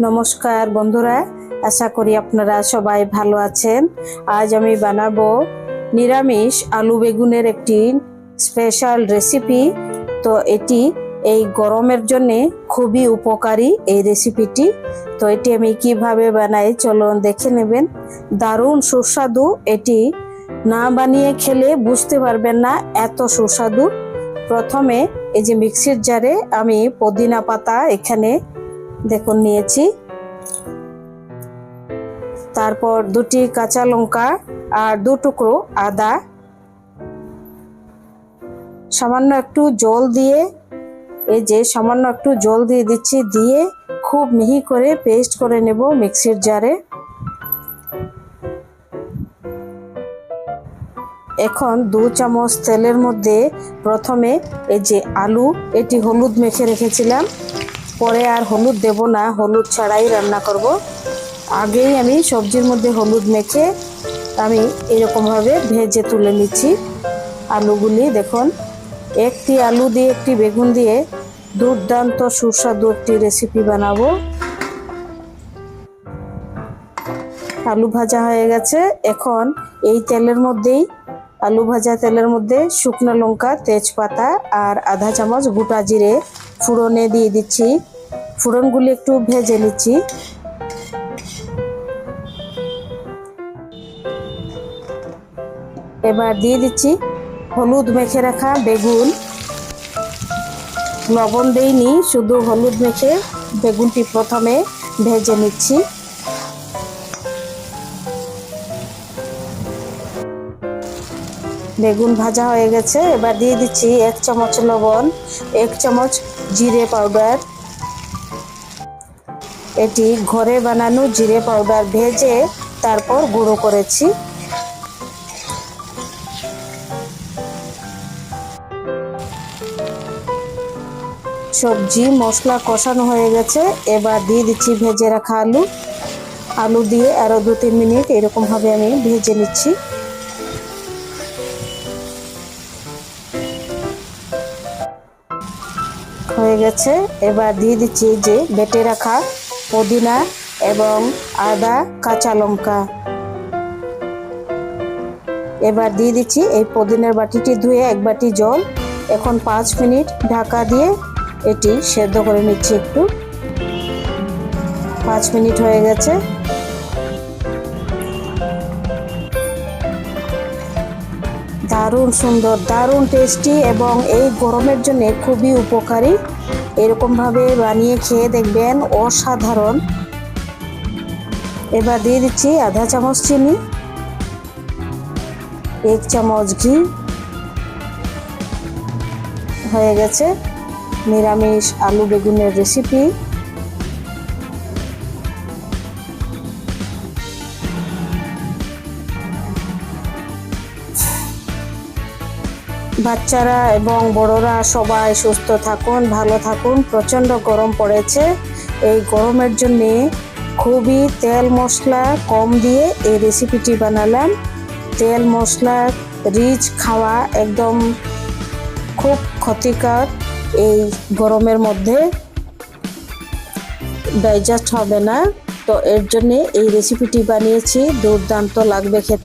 নমস্কার বন্ধুরা, আশা করি আপনারা সবাই ভালো আছেন। আজ আমি বানাবো নিরামিষ আলু বেগুনের একটি স্পেশাল রেসিপি। তো এটি এই গরমের জন্য খুবই উপকারী এই রেসিপিটি। তো এটি আমি কিভাবে বানাই চলুন দেখে নেবেন। দারুণ সুস্বাদু, এটি না বানিয়ে খেলে বুঝতে পারবেন না এত সুস্বাদু। প্রথমে এই যে মিক্সির জারে আমি পুদিনা পাতা এখানে দেখুন নিয়েছি, তারপর দুটি কাঁচা লঙ্কা আর দু টুকরো আদা, সামান্য একটু জল দিয়ে সামান্য একটু জল দিয়ে দিচ্ছি, দিয়ে খুব মিহি করে পেস্ট করে নেব মিক্সির জারে। এখন 2 চামচ তেলের মধ্যে প্রথমে এই যে আলু, এটি হলুদ মেখে রেখেছিলাম, পরে আর হলুদ দেব না, হলুদ ছাড়াই রান্না করব। আগেই আমি সবজির মধ্যে হলুদ মেখে আমি এরকমভাবে ভেজে তুলে নিচ্ছি আলুগুলি। দেখুন, একটি আলু দিয়ে একটি বেগুন দিয়ে দুর্দান্ত সুস্বাদু একটি রেসিপি বানাবো। আলু ভাজা হয়ে গেছে। এখন এই তেলের মধ্যেই, আলু ভাজা তেলের মধ্যে শুকনো লঙ্কা, তেজপাতা আর আধা চামচ গোটা জিরে ফোড়নে দিয়ে দিচ্ছি। ফোড়নগুলি একটু ভেজে নিচ্ছি। এবার দিয়ে দিচ্ছি হলুদ মেখে রাখা বেগুন। লবণ দেইনি, শুধু হলুদ মেখে বেগুনটি প্রথমে ভেজে নিচ্ছি। বেগুন ভাজা হয়ে গেছে। এবার দিয়ে দিচ্ছি 1 চামচ লবণ, 1 চামচ জিরে পাউডার। এটি ঘরে বানানো জিরে পাউডার, ভেজে তারপর গুঁড়ো করেছি। সবজি মশলা কষানো হয়ে গেছে। এবার দিয়ে দিচ্ছি ভেজে রাখা আলু। আলু দিয়ে আরো 2-3 মিনিট এরকমভাবে আমি ভেজে নিচ্ছি। হয়ে গেছে। এবার দিয়ে দিচ্ছি যে বেটে রাখা পুদিনা এবং আদা, কাঁচা লঙ্কা। এবার দিয়ে দিচ্ছি এই পুদিনার বাটিটি ধুয়ে 1 বাটি জল। এখন 5 মিনিট ঢাকা দিয়ে এটি সেদ্ধ করে নিচ্ছি একটু। 5 মিনিট হয়ে গেছে। দারুণ সুন্দর, দারুণ টেস্টি এবং এই গরমের জন্য খুবই উপকারী। এরকমভাবে বানিয়ে খেয়ে দেখবেন, অসাধারণ। এবার দিয়ে দিচ্ছি আধা চামচ চিনি, 1 চামচ ঘি। হয়ে গেছে নিরামিষ আলু বেগুনের রেসিপি। বাচ্চারা এবং বড়রা সবাই সুস্থ থাকুন, ভালো থাকুন। প্রচণ্ড গরম পড়েছে। এই গরমের জন্য খুবই তেল মশলা কম দিয়ে এই রেসিপিটি বানালাম। তেল মশলা রিচ খাওয়া একদম খুব ক্ষতিকর। এই গরমের মধ্যে ডাইজেস্ট হবে না, তো এর জন্য এই রেসিপিটি বানিয়েছি। দুর্দান্ত লাগবে খেতে।